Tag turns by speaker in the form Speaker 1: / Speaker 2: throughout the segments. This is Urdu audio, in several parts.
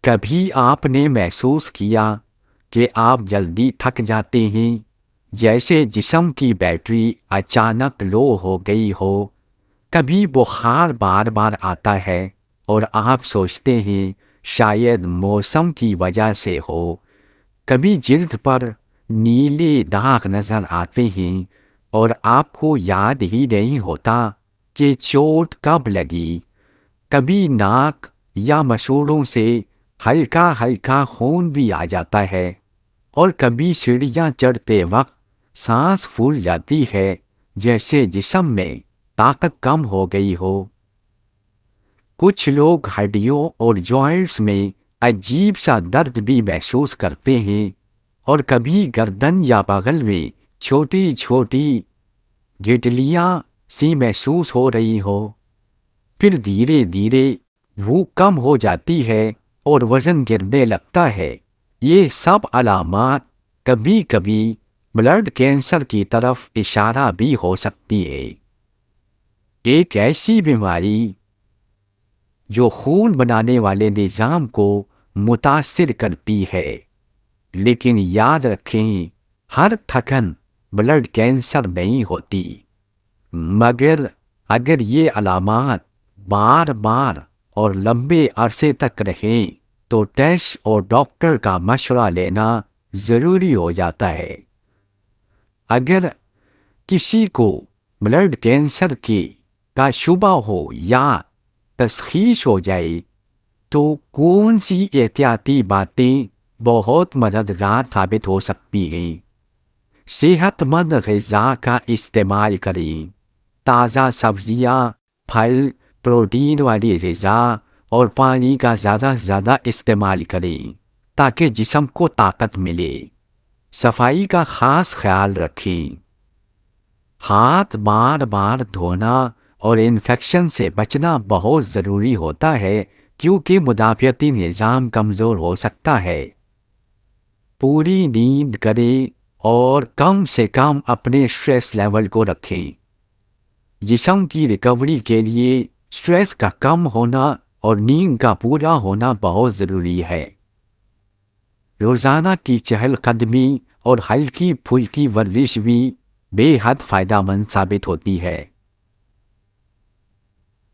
Speaker 1: کبھی آپ نے محسوس کیا کہ آپ جلدی تھک جاتے ہیں، جیسے جسم کی بیٹری اچانک لو ہو گئی ہو؟ کبھی بخار بار بار آتا ہے اور آپ سوچتے ہیں شاید موسم کی وجہ سے ہو؟ کبھی جلد پر نیلے داغ نظر آتے ہیں اور آپ کو یاد ہی نہیں ہوتا کہ چوٹ کب لگی؟ کبھی ناک یا مسوڑوں سے ہلکا ہلکا خون بھی آ جاتا ہے، اور کبھی سیڑھیاں چڑھتے وقت سانس پھول جاتی ہے جیسے جسم میں طاقت کم ہو گئی ہو۔ کچھ لوگ ہڈیوں اور جوائنٹس میں عجیب سا درد بھی محسوس کرتے ہیں، اور کبھی گردن یا بغل میں چھوٹی چھوٹی گٹلیاں سی محسوس ہو رہی ہو۔ پھر دھیرے دھیرے وہ کم ہو جاتی ہے اور وزن گرنے لگتا ہے۔ یہ سب علامات کبھی کبھی بلڈ کینسر کی طرف اشارہ بھی ہو سکتی ہے، ایک ایسی بیماری جو خون بنانے والے نظام کو متاثر کرتی ہے۔ لیکن یاد رکھیں، ہر تھکن بلڈ کینسر نہیں ہوتی، مگر اگر یہ علامات بار بار اور لمبے عرصے تک رہیں تو ٹیسٹ اور ڈاکٹر کا مشورہ لینا ضروری ہو جاتا ہے۔ اگر کسی کو بلڈ کینسر کا شبہ ہو یا تشخیص ہو جائے تو کون سی احتیاطی باتیں بہت مددگار ثابت ہو سکتی ہیں؟ صحت مند غذا کا استعمال کریں، تازہ سبزیاں، پھل، پروٹین والی غذا اور پانی کا زیادہ سے زیادہ استعمال کریں تاکہ جسم کو طاقت ملے۔ صفائی کا خاص خیال رکھیں، ہاتھ بار بار دھونا اور انفیکشن سے بچنا بہت ضروری ہوتا ہے کیونکہ مدافعتی نظام کمزور ہو سکتا ہے۔ پوری نیند کریں اور کم سے کم اپنے سٹریس لیول کو رکھیں۔ جسم کی ریکوری کے لیے سٹریس کا کم ہونا اور نیند کا پورا ہونا بہت ضروری ہے۔ روزانہ کی چہل قدمی اور ہلکی پھلکی ورزش بھی بے حد فائدہ مند ثابت ہوتی ہے۔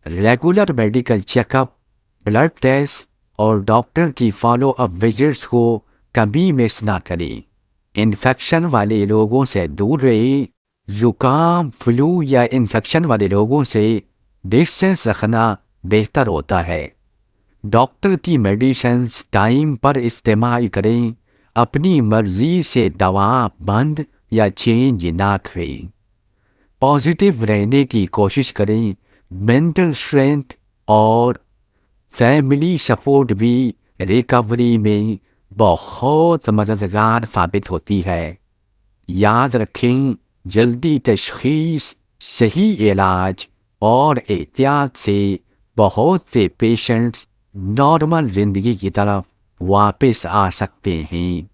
Speaker 1: Regular medical check up, blood test اور ڈاکٹر کی فالو اپ وزٹس کو کبھی مس نہ کریں۔ انفیکشن والے لوگوں سے دور رہیں، زکام، فلو یا انفیکشن والے لوگوں سے ڈسٹینس رکھنا بہتر ہوتا ہے۔ ڈاکٹر کی میڈیسنز ٹائم پر استعمال کریں، اپنی مرضی سے دوا بند یا چینج نہ کریں۔ پازیٹیو رہنے کی کوشش کریں، مینٹل اسٹرینتھ اور فیملی سپورٹ بھی ریکوری میں بہت مددگار ثابت ہوتی ہے۔ یاد رکھیں، جلدی تشخیص، صحیح علاج اور احتیاط سے بہت سے پیشنٹس نارمل زندگی کی طرف واپس آ سکتے ہیں۔